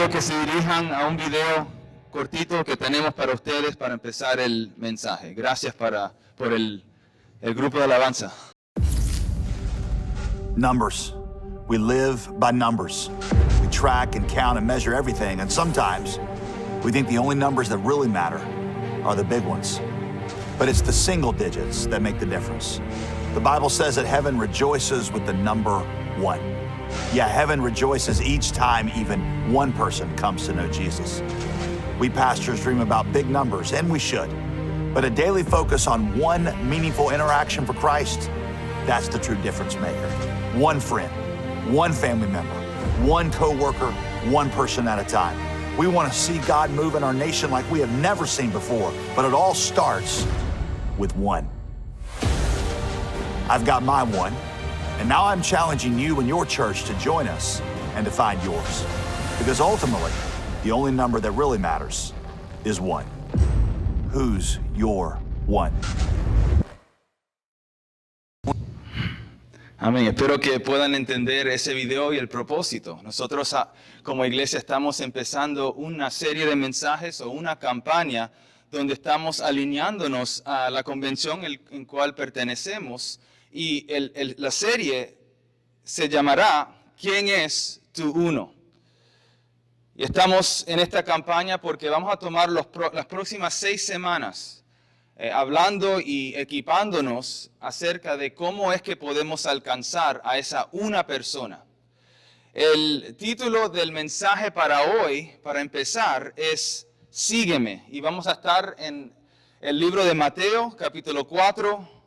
pido que se dirijan a un video cortito que tenemos para ustedes para empezar el mensaje. Gracias por el grupo de alabanza. Numbers. We live by numbers. We track and count and measure everything, and sometimes we think the only numbers that really matter are the big ones. But it's the single digits that make the difference. The Bible says that heaven rejoices with the number 1. Yeah, heaven rejoices each time even one person comes to know Jesus. We pastors dream about big numbers, and we should. But a daily focus on one meaningful interaction for Christ, that's the true difference maker. One friend, one family member, one co-worker, one person at a time. We want to see God move in our nation like we have never seen before, but it all starts with one. I've got my one, and now I'm challenging you and your church to join us and to find yours. Because ultimately, the only number that really matters is one. Who's your one? Amén. Espero que puedan entender ese video y el propósito. Nosotros como iglesia estamos empezando una serie de mensajes o una campaña donde estamos alineándonos a la convención en cual pertenecemos. Y la serie se llamará ¿Quién es tu uno? Y estamos en esta campaña porque vamos a tomar las próximas 6 semanas hablando y equipándonos acerca de cómo es que podemos alcanzar a esa una persona. El título del mensaje para hoy, para empezar, es Sígueme. Y vamos a estar en el libro de Mateo, capítulo 4,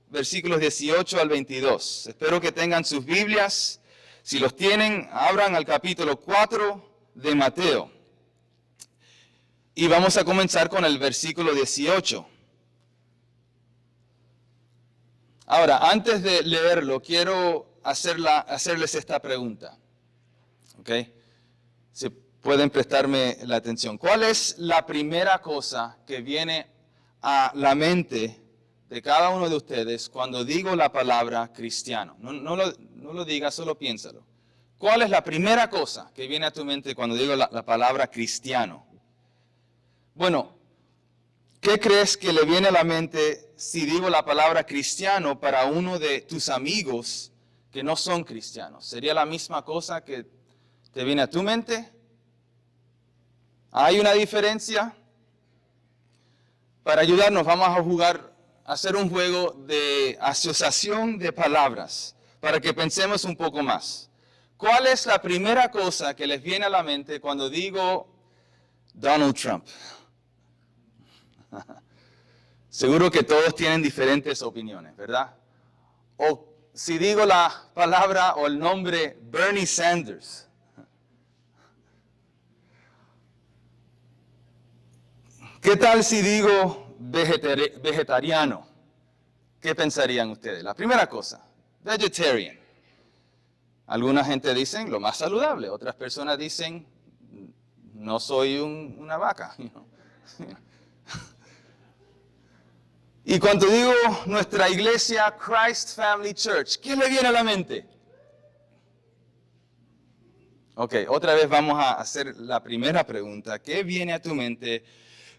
versículos 18 al 22. Espero que tengan sus Biblias. Si los tienen, abran al capítulo 4 de Mateo. Y vamos a comenzar con el versículo 18. Ahora, antes de leerlo, quiero hacerles esta pregunta. ¿Ok? Si pueden prestarme la atención. ¿Cuál es la primera cosa que viene a la mente de cada uno de ustedes cuando digo la palabra cristiano? No lo digas, solo piénsalo. ¿Cuál es la primera cosa que viene a tu mente cuando digo la palabra cristiano? Bueno, ¿qué crees que le viene a la mente si digo la palabra cristiano para uno de tus amigos que no son cristianos? ¿Sería la misma cosa que te viene a tu mente? ¿Hay una diferencia? Para ayudarnos vamos a hacer un juego de asociación de palabras para que pensemos un poco más. ¿Cuál es la primera cosa que les viene a la mente cuando digo Donald Trump? Seguro que todos tienen diferentes opiniones, ¿verdad? O si digo la palabra o el nombre Bernie Sanders. ¿Qué tal si digo vegetariano? ¿Qué pensarían ustedes? La primera cosa, vegetarian. Alguna gente dice lo más saludable, otras personas dicen no soy una vaca. Y cuando digo nuestra iglesia Christ Family Church, ¿qué le viene a la mente? Ok, otra vez vamos a hacer la primera pregunta. ¿Qué viene a tu mente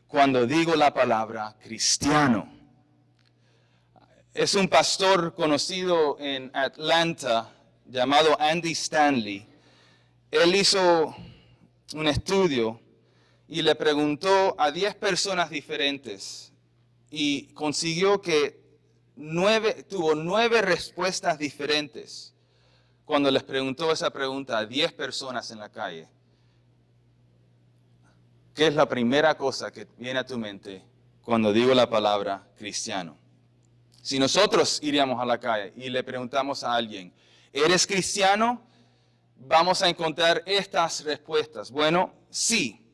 cuando digo la palabra cristiano? Es un pastor conocido en Atlanta llamado Andy Stanley. Él hizo un estudio y le preguntó a 10 personas diferentes y consiguió que tuvo 9 respuestas diferentes cuando les preguntó esa pregunta a 10 personas en la calle. ¿Qué es la primera cosa que viene a tu mente cuando digo la palabra cristiano? Si nosotros iríamos a la calle y le preguntamos a alguien, ¿eres cristiano? Vamos a encontrar estas respuestas. Bueno, sí,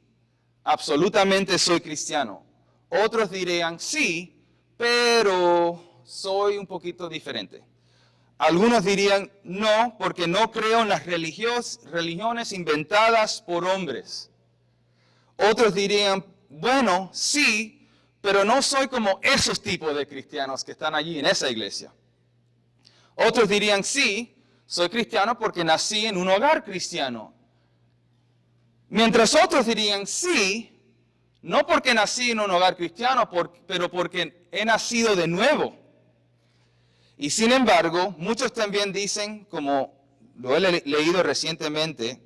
absolutamente soy cristiano. Otros dirían, sí, pero soy un poquito diferente. Algunos dirían, no, porque no creo en las religiones inventadas por hombres. Otros dirían, bueno, sí, pero no soy como esos tipos de cristianos que están allí en esa iglesia. Otros dirían, sí, soy cristiano porque nací en un hogar cristiano. Mientras otros dirían, sí, no porque nací en un hogar cristiano, pero porque he nacido de nuevo. Y sin embargo, muchos también dicen, como lo he leído recientemente,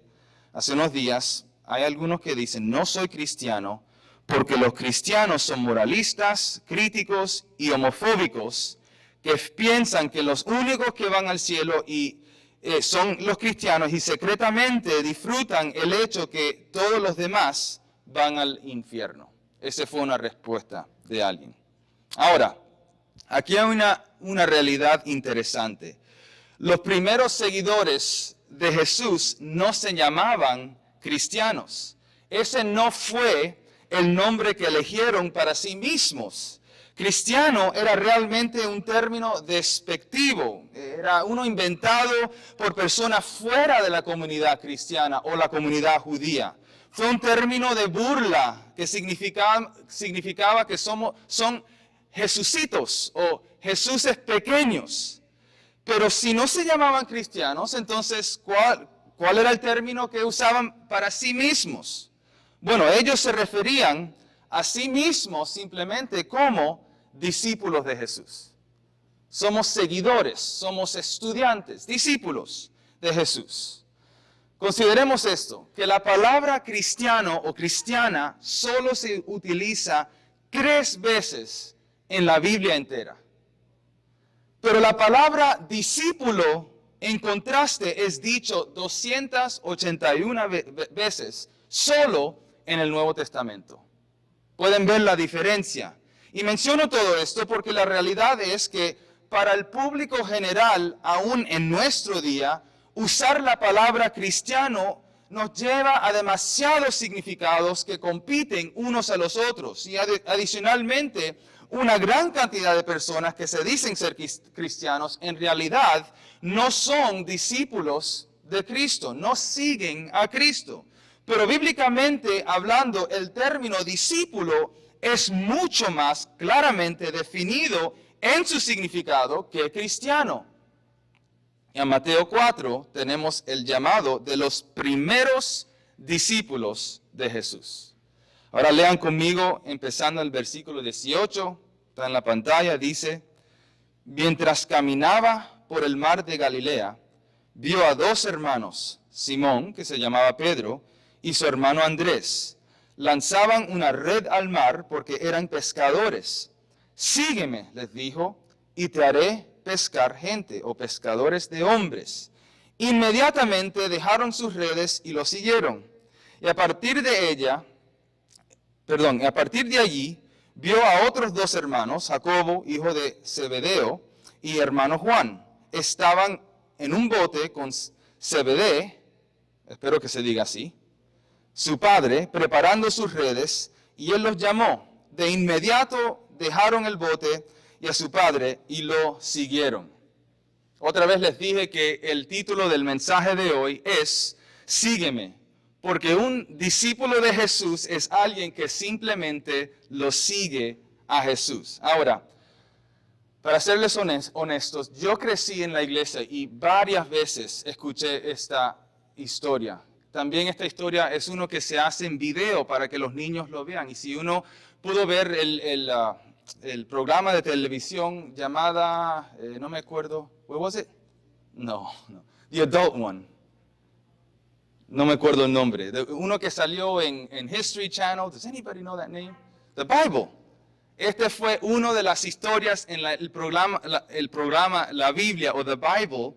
hace unos días, hay algunos que dicen, no soy cristiano porque los cristianos son moralistas, críticos y homofóbicos, que piensan que los únicos que van al cielo son los cristianos y secretamente disfrutan el hecho que todos los demás van al infierno. Esa fue una respuesta de alguien. Ahora, aquí hay una realidad interesante. Los primeros seguidores de Jesús no se llamaban cristianos. Ese no fue el nombre que eligieron para sí mismos. Cristiano era realmente un término despectivo, era uno inventado por personas fuera de la comunidad cristiana o la comunidad judía. Fue un término de burla que significaba que son Jesucitos o Jesuses pequeños. Pero si no se llamaban cristianos, entonces, ¿cuál era el término que usaban para sí mismos? Bueno, ellos se referían a sí mismos simplemente como discípulos de Jesús. Somos seguidores, somos estudiantes, discípulos de Jesús. Consideremos esto, que la palabra cristiano o cristiana solo se utiliza 3 veces en la Biblia entera. Pero la palabra discípulo, en contraste, es dicho 281 veces solo en el Nuevo Testamento. Pueden ver la diferencia. Y menciono todo esto porque la realidad es que para el público general, aún en nuestro día, usar la palabra cristiano nos lleva a demasiados significados que compiten unos a los otros. Y adicionalmente, una gran cantidad de personas que se dicen ser cristianos, en realidad no son discípulos de Cristo, no siguen a Cristo. Pero bíblicamente hablando, el término discípulo es mucho más claramente definido en su significado que cristiano. En Mateo 4 tenemos el llamado de los primeros discípulos de Jesús. Ahora lean conmigo, empezando el versículo 18, está en la pantalla, dice, mientras caminaba por el mar de Galilea, vio a 2 hermanos, Simón, que se llamaba Pedro, y su hermano Andrés. Lanzaban una red al mar porque eran pescadores. Sígueme, les dijo, y te haré pescar gente o pescadores de hombres. Inmediatamente dejaron sus redes y lo siguieron. Y a partir de allí, vio a otros 2 hermanos, Jacobo, hijo de Zebedeo, y hermano Juan. Estaban en un bote con Zebedeo, espero que se diga así, su padre, preparando sus redes, y él los llamó. De inmediato dejaron el bote y a su padre y lo siguieron. Otra vez les dije que el título del mensaje de hoy es Sígueme, porque un discípulo de Jesús es alguien que simplemente lo sigue a Jesús. Ahora, para serles honestos, yo crecí en la iglesia y varias veces escuché esta historia. También esta historia es uno que se hace en video para que los niños lo vean. Y si uno pudo ver el programa de televisión llamada, no me acuerdo, what was it? No, the adult one. No me acuerdo el nombre. Uno que salió en History Channel. Does anybody know that name? The Bible. Este fue una de las historias en el programa La Biblia o The Bible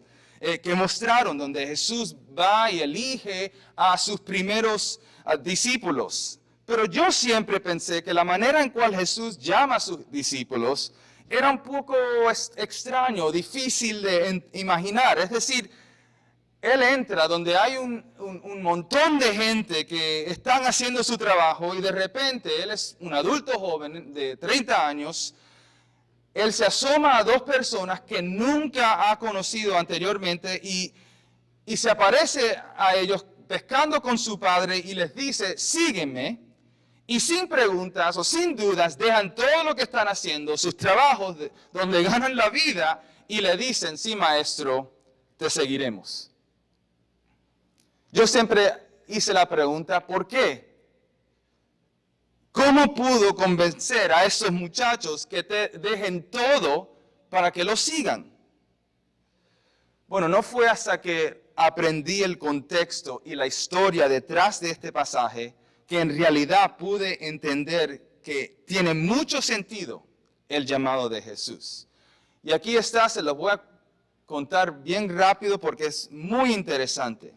que mostraron donde Jesús va y elige a sus primeros discípulos. Pero yo siempre pensé que la manera en cual Jesús llama a sus discípulos era un poco extraño, difícil de imaginar. Es decir, Él entra donde hay un montón de gente que están haciendo su trabajo y de repente Él es un adulto joven de 30 años. Él se asoma a 2 personas que nunca ha conocido anteriormente y se aparece a ellos pescando con su padre y les dice, sígueme. Y sin preguntas o sin dudas dejan todo lo que están haciendo, sus trabajos donde ganan la vida y le dicen, sí maestro, te seguiremos. Yo siempre hice la pregunta, ¿por qué? ¿Cómo pudo convencer a esos muchachos que te dejen todo para que lo sigan? Bueno, no fue hasta que aprendí el contexto y la historia detrás de este pasaje que en realidad pude entender que tiene mucho sentido el llamado de Jesús. Y aquí está, se lo voy a contar bien rápido porque es muy interesante.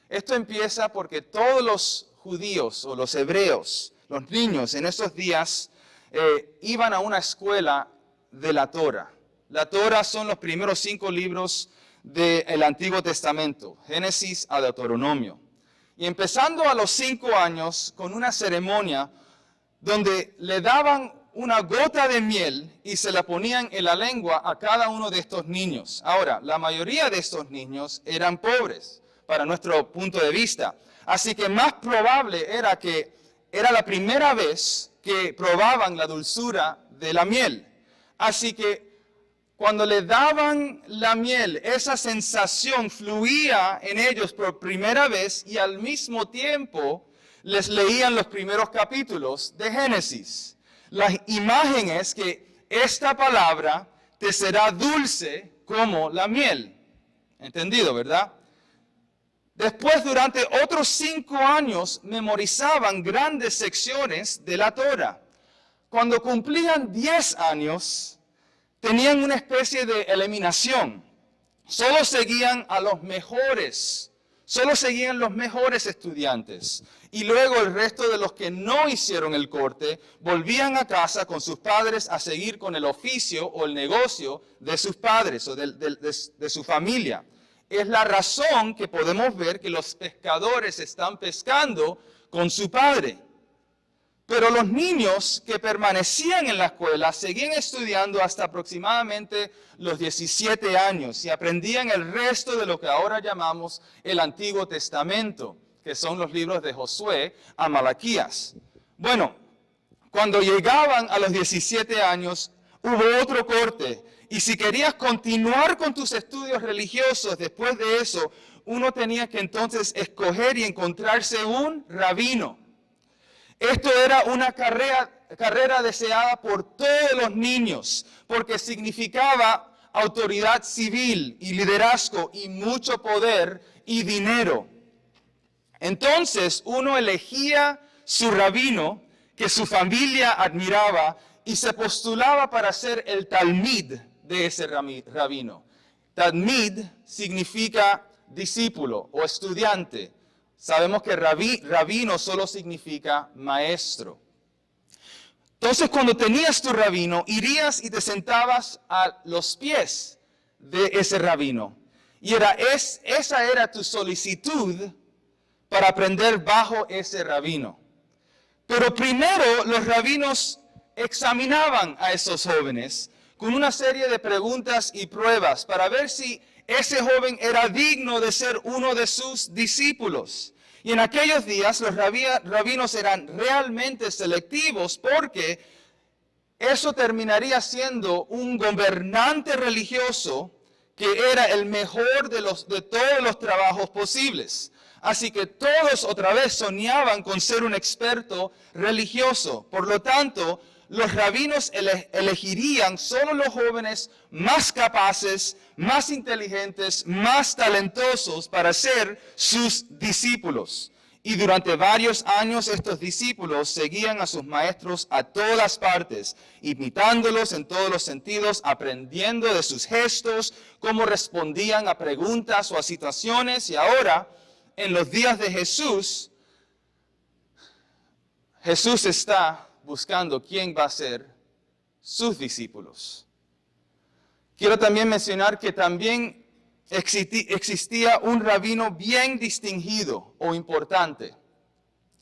Esto empieza porque todos los judíos o los hebreos, los niños en esos días, iban a una escuela de la Torah. La Torah son los primeros 5 libros del Antiguo Testamento, Génesis a Deuteronomio. Y empezando a los 5 años con una ceremonia donde le daban una gota de miel y se la ponían en la lengua a cada uno de estos niños. Ahora, la mayoría de estos niños eran pobres, para nuestro punto de vista. Así que más probable era que era la primera vez que probaban la dulzura de la miel. Así que cuando le daban la miel, esa sensación fluía en ellos por primera vez y al mismo tiempo les leían los primeros capítulos de Génesis. La imagen es que esta palabra te será dulce como la miel. ¿Entendido, verdad? Después, durante otros 5 años, memorizaban grandes secciones de la Torah. Cuando cumplían 10 años, tenían una especie de eliminación. Solo seguían a los mejores. Solo seguían los mejores estudiantes. Y luego el resto de los que no hicieron el corte volvían a casa con sus padres a seguir con el oficio o el negocio de sus padres o de su familia. Es la razón que podemos ver que los pescadores están pescando con su padre. Pero los niños que permanecían en la escuela seguían estudiando hasta aproximadamente los 17 años y aprendían el resto de lo que ahora llamamos el Antiguo Testamento, que son los libros de Josué a Malaquías. Bueno, cuando llegaban a los 17 años, hubo otro corte. Y si querías continuar con tus estudios religiosos después de eso, uno tenía que entonces escoger y encontrarse un rabino. Esto era una carrera deseada por todos los niños, porque significaba autoridad civil y liderazgo y mucho poder y dinero. Entonces uno elegía su rabino que su familia admiraba y se postulaba para ser el talmid de ese rabino. Talmid significa discípulo o estudiante. Sabemos que rabino solo significa maestro. Entonces, cuando tenías tu rabino, irías y te sentabas a los pies de ese rabino. Y esa era tu solicitud para aprender bajo ese rabino. Pero primero los rabinos examinaban a esos jóvenes con una serie de preguntas y pruebas para ver si ese joven era digno de ser uno de sus discípulos. Y en aquellos días los rabinos eran realmente selectivos porque eso terminaría siendo un gobernante religioso que era el mejor de todos los trabajos posibles. Así que todos otra vez soñaban con ser un experto religioso. Por lo tanto, los rabinos elegirían solo los jóvenes más capaces, más inteligentes, más talentosos para ser sus discípulos. Y durante varios años estos discípulos seguían a sus maestros a todas partes, imitándolos en todos los sentidos, aprendiendo de sus gestos, cómo respondían a preguntas o a situaciones. Y ahora, en los días de Jesús, Jesús está buscando quién va a ser sus discípulos. Quiero también mencionar que también existía un rabino bien distinguido o importante.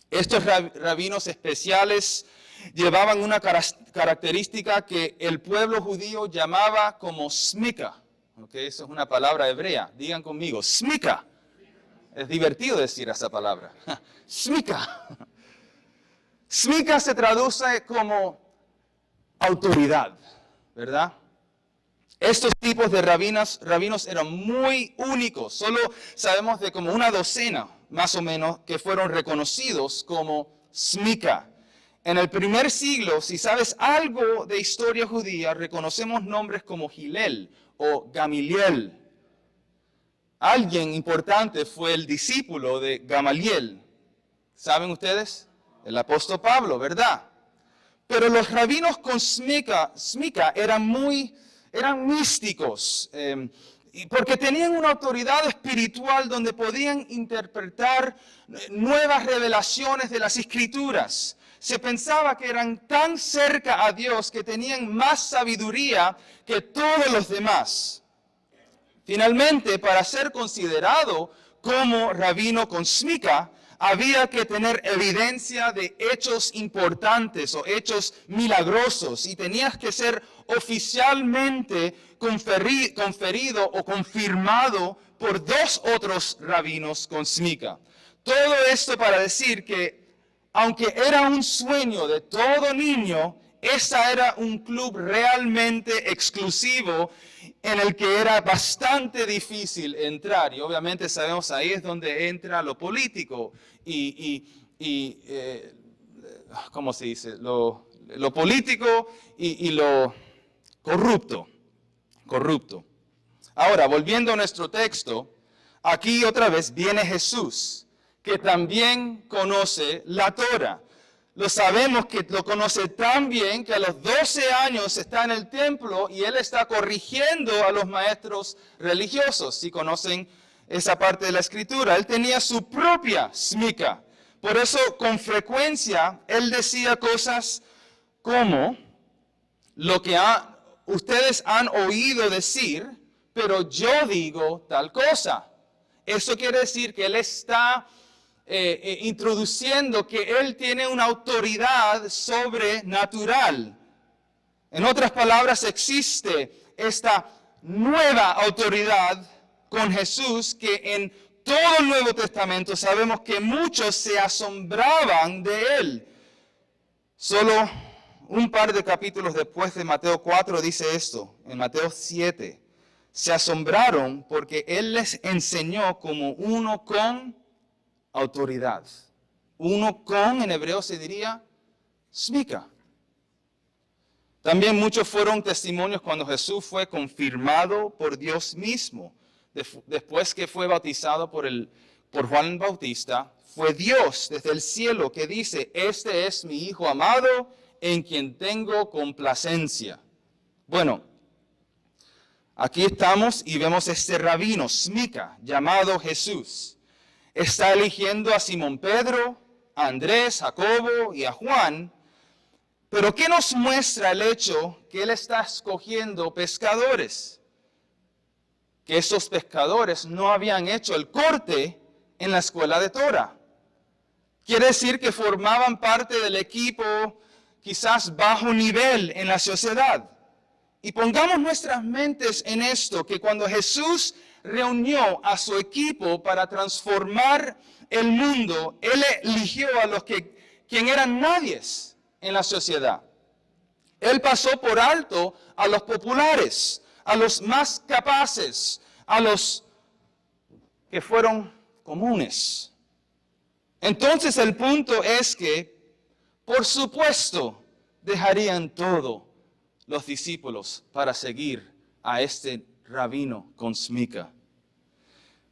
Estos rabinos especiales llevaban una característica que el pueblo judío llamaba como smika. Okay, eso es una palabra hebrea. Digan conmigo, smika. Es divertido decir esa palabra. Smika. Smika se traduce como autoridad, ¿verdad? Estos tipos de rabinos eran muy únicos. Solo sabemos de como una docena más o menos, que fueron reconocidos como Smika. En el primer siglo, si sabes algo de historia judía, reconocemos nombres como Hillel o Gamaliel. Alguien importante fue el discípulo de Gamaliel. ¿Saben ustedes? El apóstol Pablo, ¿verdad? Pero los rabinos con Smika eran místicos, porque tenían una autoridad espiritual donde podían interpretar nuevas revelaciones de las Escrituras. Se pensaba que eran tan cerca a Dios que tenían más sabiduría que todos los demás. Finalmente, para ser considerado como rabino con Smika, había que tener evidencia de hechos importantes o hechos milagrosos y tenías que ser oficialmente conferido o confirmado por 2 otros rabinos con Smika. Todo esto para decir que aunque era un sueño de todo niño, ese era un club realmente exclusivo en el que era bastante difícil entrar. Y obviamente sabemos ahí es donde entra lo político ¿cómo se dice? Lo político y lo corrupto. Ahora, volviendo a nuestro texto, aquí otra vez viene Jesús, que también conoce la Torah. Lo sabemos que lo conoce tan bien que a los 12 años está en el templo y él está corrigiendo a los maestros religiosos. Si conocen esa parte de la escritura, él tenía su propia smika. Por eso con frecuencia él decía cosas como lo que ustedes han oído decir, pero yo digo tal cosa. Eso quiere decir que él está introduciendo que él tiene una autoridad sobrenatural. En otras palabras, existe esta nueva autoridad con Jesús que en todo el Nuevo Testamento sabemos que muchos se asombraban de él. Solo un par de capítulos después de Mateo 4 dice esto, en Mateo 7. Se asombraron porque él les enseñó como uno con autoridad. Uno con, en hebreo se diría, smika. También muchos fueron testimonios cuando Jesús fue confirmado por Dios mismo. Después que fue bautizado por Juan Bautista, fue Dios desde el cielo que dice, este es mi Hijo amado en quien tengo complacencia. Bueno, aquí estamos y vemos este rabino, smika, llamado Jesús. Está eligiendo a Simón Pedro, a Andrés, Jacobo y a Juan. Pero ¿qué nos muestra el hecho que él está escogiendo pescadores? Que esos pescadores no habían hecho el corte en la escuela de Torah. Quiere decir que formaban parte del equipo quizás bajo nivel en la sociedad. Y pongamos nuestras mentes en esto, que cuando Jesús reunió a su equipo para transformar el mundo, él eligió a los quien eran nadies en la sociedad. Él pasó por alto a los populares, a los más capaces, a los que fueron comunes. Entonces el punto es que, por supuesto, dejarían todo los discípulos para seguir a este rabino con smika.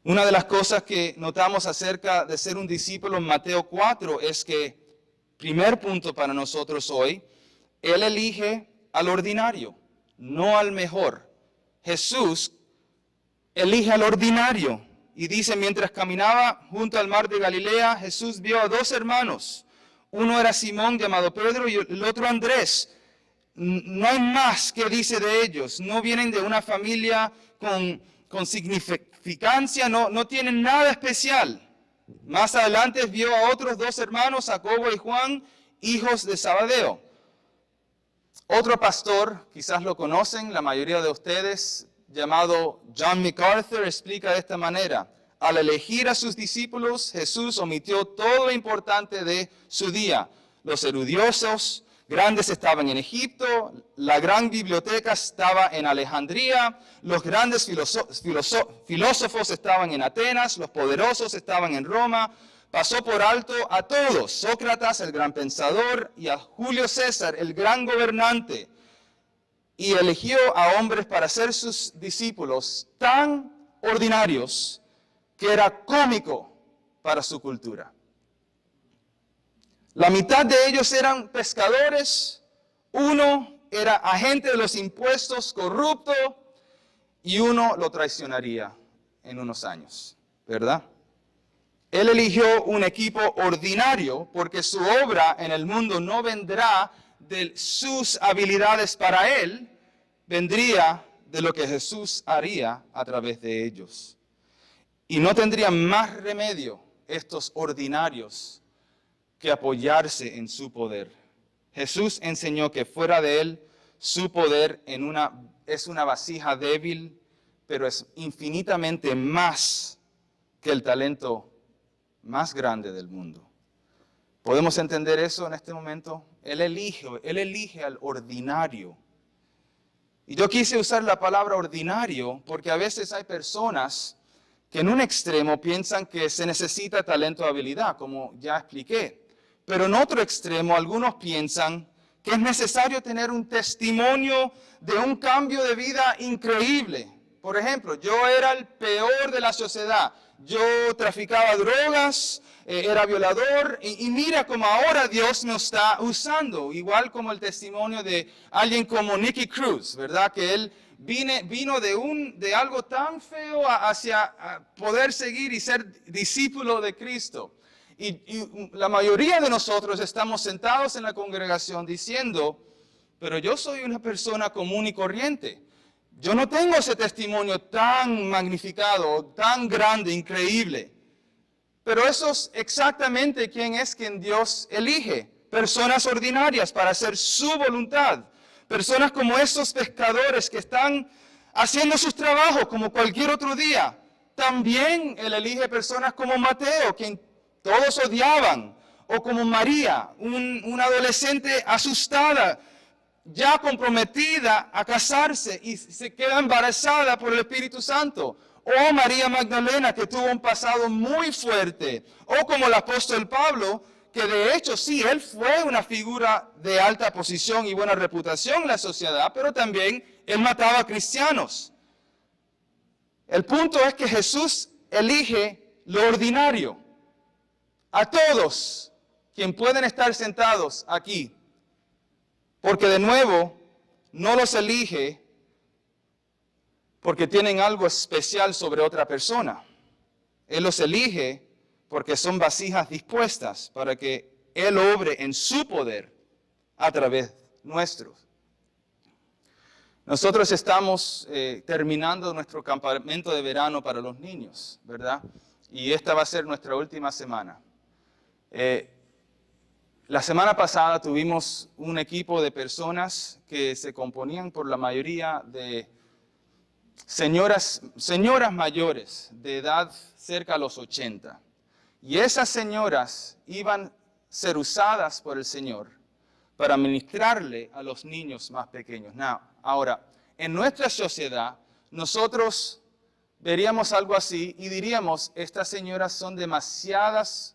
Una de las cosas que notamos acerca de ser un discípulo en Mateo 4 es que, primer punto para nosotros hoy, él elige al ordinario, no al mejor. Jesús elige al ordinario y dice, mientras caminaba junto al mar de Galilea, Jesús vio a 2 hermanos. Uno era Simón llamado Pedro y el otro Andrés. No hay más que dice de ellos. No vienen de una familia con significancia, no tienen nada especial. Más adelante vio a otros 2 hermanos, Jacobo y Juan, hijos de Zebedeo. Otro pastor, quizás lo conocen, la mayoría de ustedes, llamado John MacArthur, explica de esta manera. Al elegir a sus discípulos, Jesús omitió todo lo importante de su día. Los erudiosos, grandes estaban en Egipto, la gran biblioteca estaba en Alejandría, los grandes filósofos estaban en Atenas, los poderosos estaban en Roma. Pasó por alto a todos, Sócrates, el gran pensador, y a Julio César, el gran gobernante, y eligió a hombres para ser sus discípulos tan ordinarios que era cómico para su cultura. La mitad de ellos eran pescadores, uno era agente de los impuestos corrupto y uno lo traicionaría en unos años, ¿verdad? Él eligió un equipo ordinario porque su obra en el mundo no vendrá de sus habilidades para él, vendría de lo que Jesús haría a través de ellos. Y no tendrían más remedio estos ordinarios que apoyarse en su poder. Jesús enseñó que fuera de él, su poder es una vasija débil, pero es infinitamente más que el talento más grande del mundo. ¿Podemos entender eso en este momento? Él elige al ordinario. Y yo quise usar la palabra ordinario porque a veces hay personas que en un extremo piensan que se necesita talento o habilidad, como ya expliqué. Pero en otro extremo, algunos piensan que es necesario tener un testimonio de un cambio de vida increíble. Por ejemplo, yo era el peor de la sociedad. Yo traficaba drogas, era violador, y mira cómo ahora Dios nos está usando. Igual como el testimonio de alguien como Nicky Cruz, ¿verdad? Que él vino de algo tan feo hacia poder seguir y ser discípulo de Cristo. Y la mayoría de nosotros estamos sentados en la congregación diciendo, pero yo soy una persona común y corriente. Yo no tengo ese testimonio tan magnificado, tan grande, increíble. Pero eso es exactamente quien Dios elige. Personas ordinarias para hacer su voluntad. Personas como esos pescadores que están haciendo sus trabajos como cualquier otro día. También Él elige personas como Mateo, quien todos odiaban, o como María, una adolescente asustada, ya comprometida a casarse y se queda embarazada por el Espíritu Santo. O María Magdalena, que tuvo un pasado muy fuerte. O como el apóstol Pablo, que de hecho sí, él fue una figura de alta posición y buena reputación en la sociedad, pero también él mataba a cristianos. El punto es que Jesús elige lo ordinario. A todos quienes pueden estar sentados aquí. Porque de nuevo, no los elige porque tienen algo especial sobre otra persona. Él los elige porque son vasijas dispuestas para que Él obre en su poder a través nuestro. Nosotros estamos terminando nuestro campamento de verano para los niños, ¿verdad? Y esta va a ser nuestra última semana. La semana pasada tuvimos un equipo de personas que se componían por la mayoría de señoras mayores de edad cerca a los 80. Y esas señoras iban a ser usadas por el Señor para ministrarle a los niños más pequeños. Ahora, en nuestra sociedad, nosotros veríamos algo así y diríamos, estas señoras son demasiadas,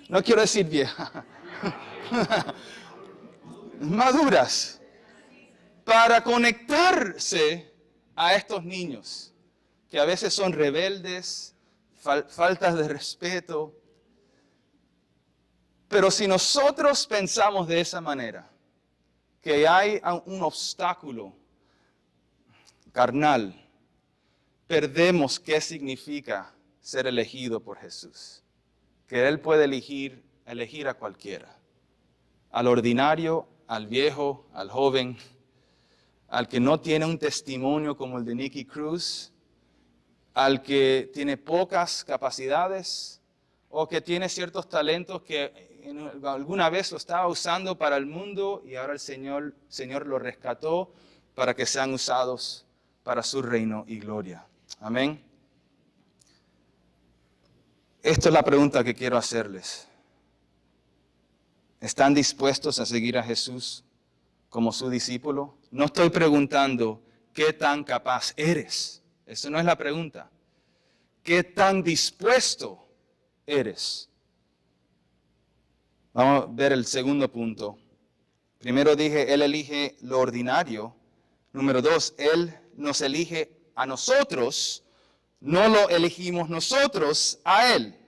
no quiero decir vieja, maduras, para conectarse a estos niños, que a veces son rebeldes, faltas de respeto. Pero si nosotros pensamos de esa manera, que hay un obstáculo carnal, perdemos qué significa ser elegido por Jesús. Que Él puede elegir a cualquiera. Al ordinario, al viejo, al joven, al que no tiene un testimonio como el de Nicky Cruz, al que tiene pocas capacidades o que tiene ciertos talentos que alguna vez lo estaba usando para el mundo y ahora el Señor lo rescató para que sean usados para su reino y gloria. Amén. Esta es la pregunta que quiero hacerles. ¿Están dispuestos a seguir a Jesús como su discípulo? No estoy preguntando qué tan capaz eres. Eso no es la pregunta. ¿Qué tan dispuesto eres? Vamos a ver el segundo punto. Primero dije, Él elige lo ordinario. Número 2, Él nos elige a nosotros, no lo elegimos nosotros a Él.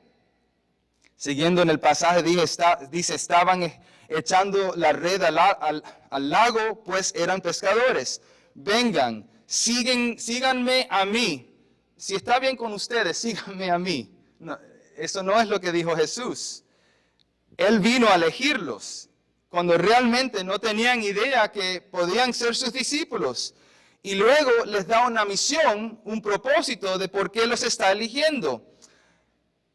Siguiendo en el pasaje, dice, estaban echando la red al lago, pues eran pescadores. Vengan, síganme a mí. Si está bien con ustedes, síganme a mí. No, eso no es lo que dijo Jesús. Él vino a elegirlos cuando realmente no tenían idea que podían ser sus discípulos. Y luego les da una misión, un propósito de por qué los está eligiendo.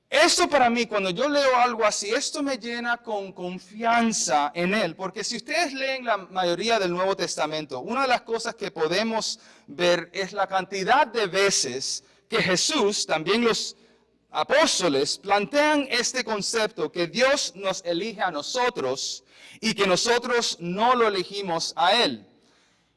Esto para mí, cuando yo leo algo así, esto me llena con confianza en Él. Porque si ustedes leen la mayoría del Nuevo Testamento, una de las cosas que podemos ver es la cantidad de veces que Jesús, también los apóstoles, plantean este concepto, que Dios nos elige a nosotros y que nosotros no lo elegimos a Él.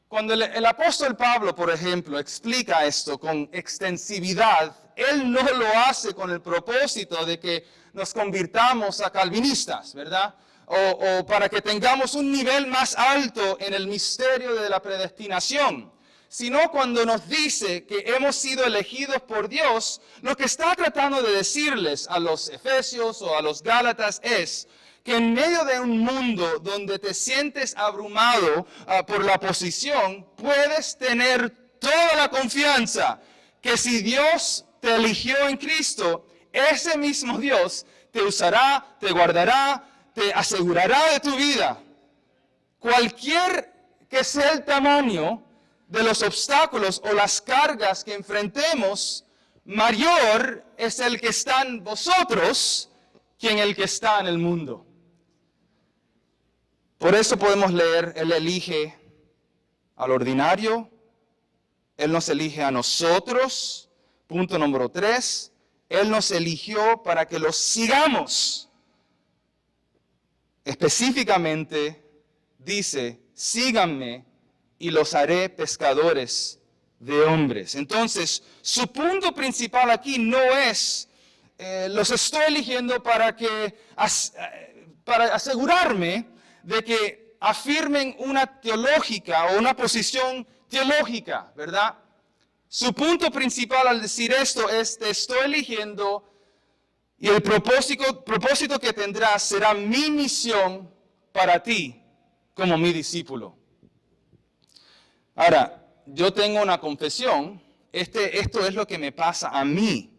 Cuando el apóstol Pablo, por ejemplo, explica esto con extensividad, él no lo hace con el propósito de que nos convirtamos a calvinistas, ¿verdad? O para que tengamos un nivel más alto en el misterio de la predestinación. Sino cuando nos dice que hemos sido elegidos por Dios, lo que está tratando de decirles a los efesios o a los gálatas es que en medio de un mundo donde te sientes abrumado por la posición, puedes tener toda la confianza que si Dios te eligió en Cristo, ese mismo Dios te usará, te guardará, te asegurará de tu vida. Cualquier que sea el tamaño de los obstáculos o las cargas que enfrentemos, mayor es el que está en vosotros que en el que está en el mundo. Por eso podemos leer, Él elige al ordinario, Él nos elige a nosotros. Punto número 3, Él nos eligió para que los sigamos. Específicamente dice, síganme y los haré pescadores de hombres. Entonces, su punto principal aquí no es, los estoy eligiendo para asegurarme de que afirmen una teológica o una posición teológica, ¿verdad? Su punto principal al decir esto es, te estoy eligiendo y el propósito que tendrás será mi misión para ti como mi discípulo. Ahora, yo tengo una confesión, esto es lo que me pasa a mí.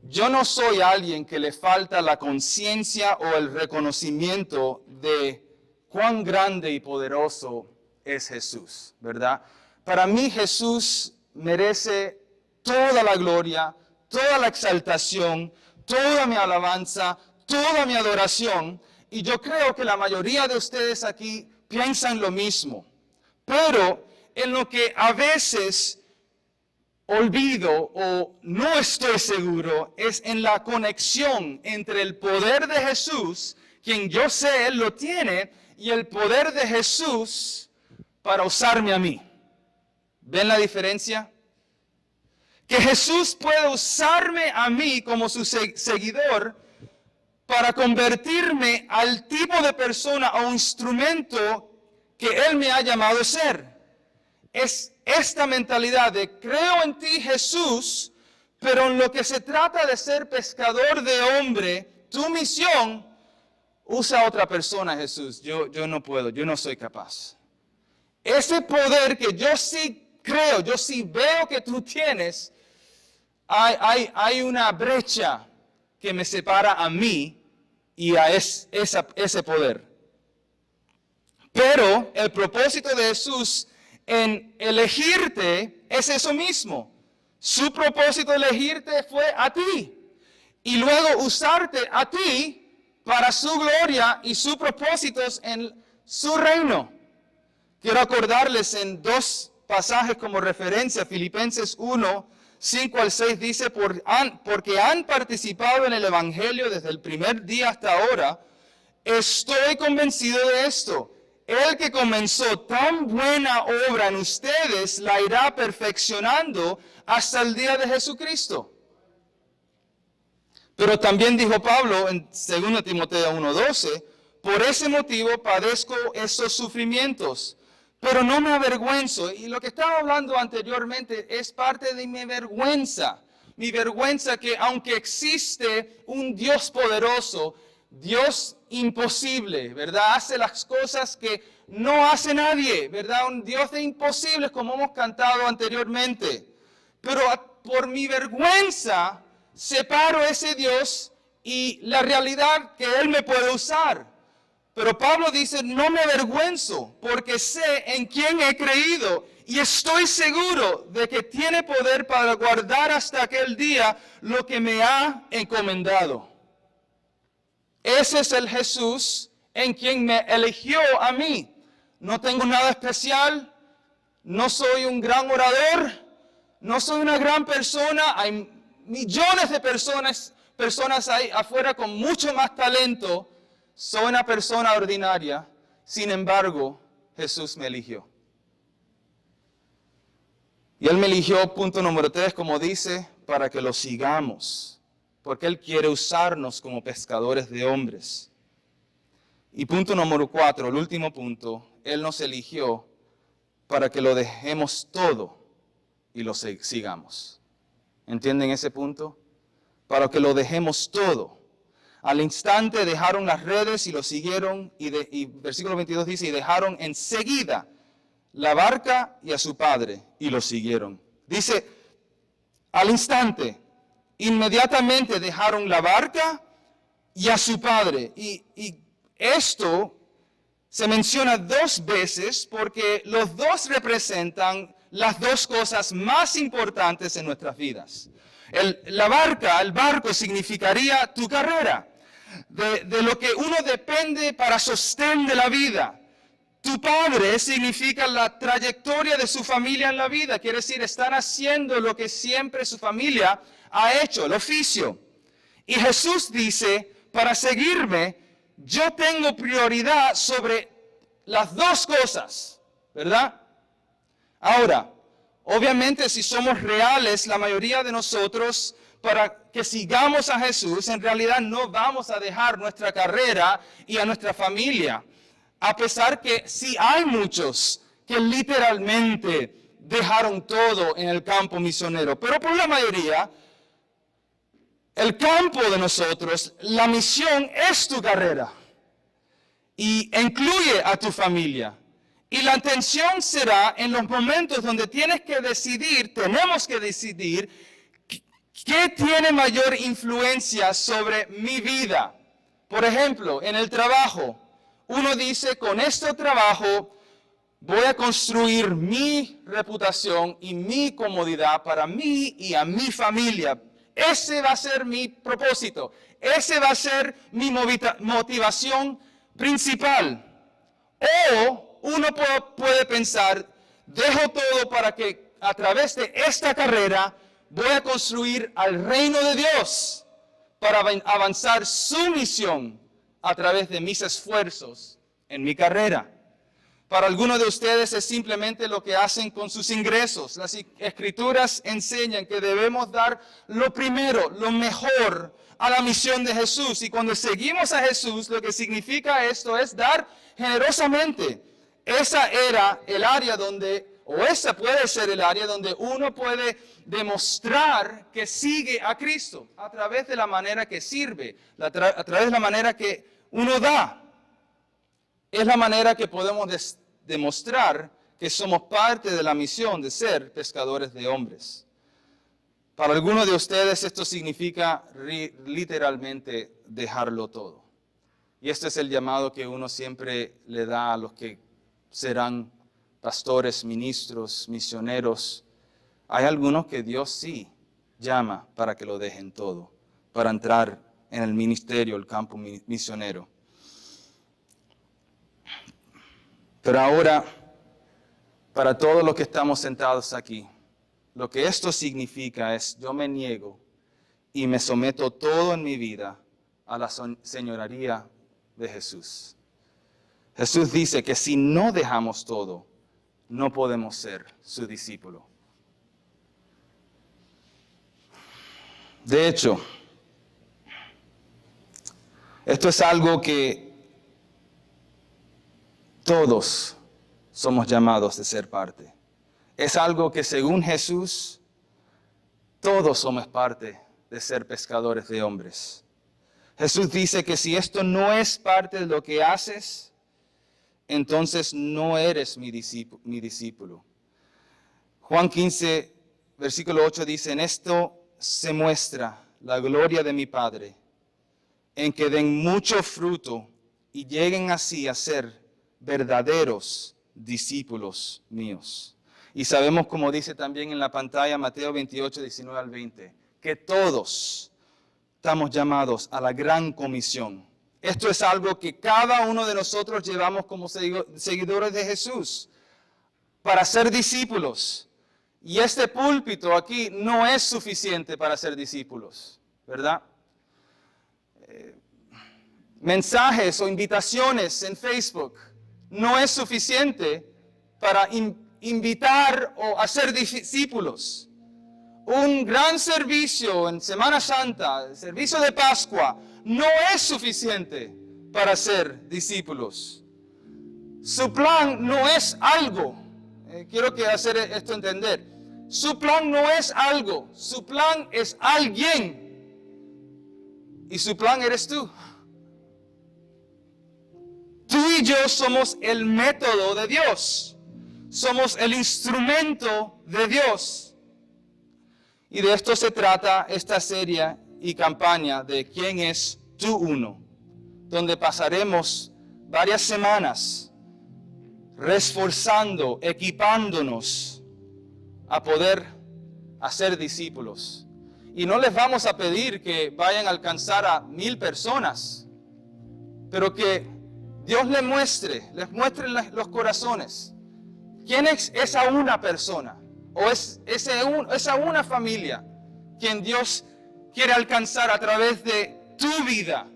Yo no soy alguien que le falta la conciencia o el reconocimiento de cuán grande y poderoso es Jesús, ¿verdad? Para mí Jesús merece toda la gloria, toda la exaltación, toda mi alabanza, toda mi adoración. Y yo creo que la mayoría de ustedes aquí piensan lo mismo. Pero en lo que a veces olvido o no estoy seguro es en la conexión entre el poder de Jesús, quien yo sé Él lo tiene, y el poder de Jesús para usarme a mí. ¿Ven la diferencia? Que Jesús puede usarme a mí como su seguidor para convertirme al tipo de persona o instrumento que Él me ha llamado a ser. Es esta mentalidad de creo en ti, Jesús, pero en lo que se trata de ser pescador de hombre, tu misión, usa a otra persona, Jesús. Yo no puedo, yo no soy capaz. Ese poder que yo sí creo, yo sí veo que tú tienes, hay una brecha que me separa a mí y a ese poder. Pero el propósito de Jesús en elegirte es eso mismo. Su propósito de elegirte fue a ti y luego usarte a ti para su gloria y sus propósitos en su reino. Quiero acordarles en 2 pasajes como referencia. Filipenses 1, 5 al 6 dice, porque han participado en el Evangelio desde el primer día hasta ahora, estoy convencido de esto. El que comenzó tan buena obra en ustedes la irá perfeccionando hasta el día de Jesucristo. Pero también dijo Pablo en 2 Timoteo 1:12, por ese motivo padezco estos sufrimientos, pero no me avergüenzo. Y lo que estaba hablando anteriormente es parte de mi vergüenza. Mi vergüenza que aunque existe un Dios poderoso, Dios imposible, ¿verdad? Hace las cosas que no hace nadie, ¿verdad? Un Dios de imposibles como hemos cantado anteriormente. Pero por mi vergüenza separo ese Dios y la realidad que Él me puede usar. Pero Pablo dice, no me avergüenzo porque sé en quién he creído y estoy seguro de que tiene poder para guardar hasta aquel día lo que me ha encomendado. Ese es el Jesús en quien me eligió a mí. No tengo nada especial, no soy un gran orador, no soy una gran persona. Hay millones de personas ahí afuera con mucho más talento. Soy una persona ordinaria, sin embargo, Jesús me eligió. Y Él me eligió, punto número 3, como dice, para que lo sigamos, porque Él quiere usarnos como pescadores de hombres. Y punto número 4, el último punto, Él nos eligió para que lo dejemos todo y lo sigamos. ¿Entienden ese punto? Para que lo dejemos todo. Al instante dejaron las redes y lo siguieron, y versículo 22 dice, y dejaron enseguida la barca y a su padre, y lo siguieron. Dice, al instante, inmediatamente dejaron la barca y a su padre. Y esto se menciona 2 veces porque los dos representan las 2 cosas más importantes en nuestras vidas. El barco significaría tu carrera, de lo que uno depende para sostén de la vida. Tu padre significa la trayectoria de su familia en la vida, quiere decir, están haciendo lo que siempre su familia ha hecho, el oficio. Y Jesús dice, para seguirme, yo tengo prioridad sobre las 2 cosas, ¿verdad? Ahora, obviamente, si somos reales, la mayoría de nosotros, para que sigamos a Jesús, en realidad no vamos a dejar nuestra carrera y a nuestra familia. A pesar que sí hay muchos que literalmente dejaron todo en el campo misionero. Pero por la mayoría, el campo de nosotros, la misión es tu carrera. Y incluye a tu familia. Y la atención será en los momentos donde tenemos que decidir qué tiene mayor influencia sobre mi vida. Por ejemplo, en el trabajo, uno dice, con este trabajo voy a construir mi reputación y mi comodidad para mí y a mi familia. Ese va a ser mi propósito. Ese va a ser mi motivación principal. O uno puede pensar, dejo todo para que a través de esta carrera voy a construir al reino de Dios para avanzar su misión a través de mis esfuerzos en mi carrera. Para algunos de ustedes es simplemente lo que hacen con sus ingresos. Las escrituras enseñan que debemos dar lo primero, lo mejor a la misión de Jesús. Y cuando seguimos a Jesús, lo que significa esto es dar generosamente. Esa era el área donde, o esa puede ser el área donde uno puede demostrar que sigue a Cristo a través de la manera que sirve, a través de la manera que uno da. Es la manera que podemos demostrar que somos parte de la misión de ser pescadores de hombres. Para algunos de ustedes esto significa literalmente dejarlo todo. Y este es el llamado que uno siempre le da a los que serán pastores, ministros, misioneros. Hay algunos que Dios sí llama para que lo dejen todo, para entrar en el ministerio, el campo misionero. Pero ahora, para todos los que estamos sentados aquí, lo que esto significa es, yo me niego y me someto todo en mi vida a la señoría de Jesús. Jesús dice que si no dejamos todo, no podemos ser su discípulo. De hecho, esto es algo que todos somos llamados de ser parte. Es algo que según Jesús, todos somos parte de ser pescadores de hombres. Jesús dice que si esto no es parte de lo que haces, entonces no eres mi discípulo. Juan 15, versículo 8 dice, en esto se muestra la gloria de mi Padre, en que den mucho fruto y lleguen así a ser verdaderos discípulos míos. Y sabemos, como dice también en la pantalla Mateo 28, 19 al 20, que todos estamos llamados a la gran comisión. Esto es algo que cada uno de nosotros llevamos como seguidores de Jesús para ser discípulos. Y este púlpito aquí no es suficiente para ser discípulos, ¿verdad? Mensajes o invitaciones en Facebook no es suficiente para invitar o hacer discípulos. Un gran servicio en Semana Santa, el servicio de Pascua, no es suficiente para ser discípulos. Su plan no es algo. Quiero que hacer esto entender. Su plan no es algo. Su plan es alguien. Y su plan eres tú. Tú y yo somos el método de Dios. Somos el instrumento de Dios. Y de esto se trata esta serie y campaña de ¿Quién es tú uno? Donde pasaremos varias semanas reforzando, equipándonos a poder hacer discípulos. Y no les vamos a pedir que vayan a alcanzar a 1000 personas, pero que Dios les muestre los corazones. ¿Quién es esa una persona? ¿O es esa una familia quien Dios quiere alcanzar a través de tu vida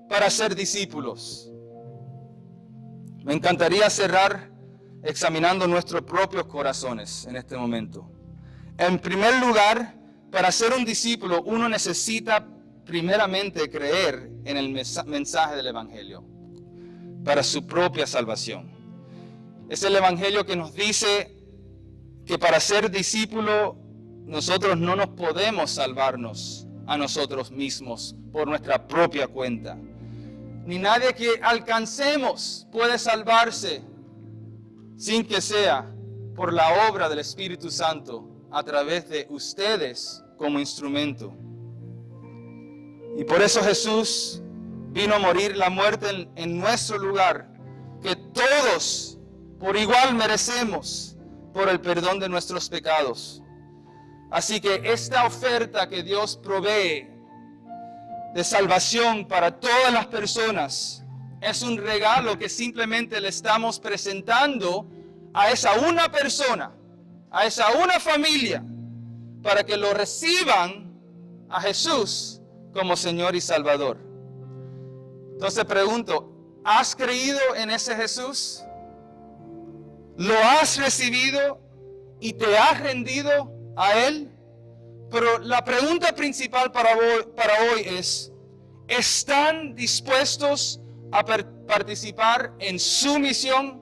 para ser discípulos? Me encantaría cerrar examinando nuestros propios corazones en este momento. En primer lugar, para ser un discípulo, uno necesita primeramente creer en el mensaje del Evangelio para su propia salvación. Es el Evangelio que nos dice que para ser discípulo nosotros no nos podemos salvarnos a nosotros mismos por nuestra propia cuenta. Ni nadie que alcancemos puede salvarse sin que sea por la obra del Espíritu Santo a través de ustedes como instrumento. Y por eso Jesús vino a morir la muerte en nuestro lugar, que todos por igual merecemos por el perdón de nuestros pecados. Así que esta oferta que Dios provee de salvación para todas las personas es un regalo que simplemente le estamos presentando a esa una persona, a esa una familia, para que lo reciban a Jesús como Señor y Salvador. Entonces pregunto, ¿has creído en ese Jesús? ¿Lo has recibido y te has rendido a Él? Pero la pregunta principal para hoy es, ¿están dispuestos a participar en su misión?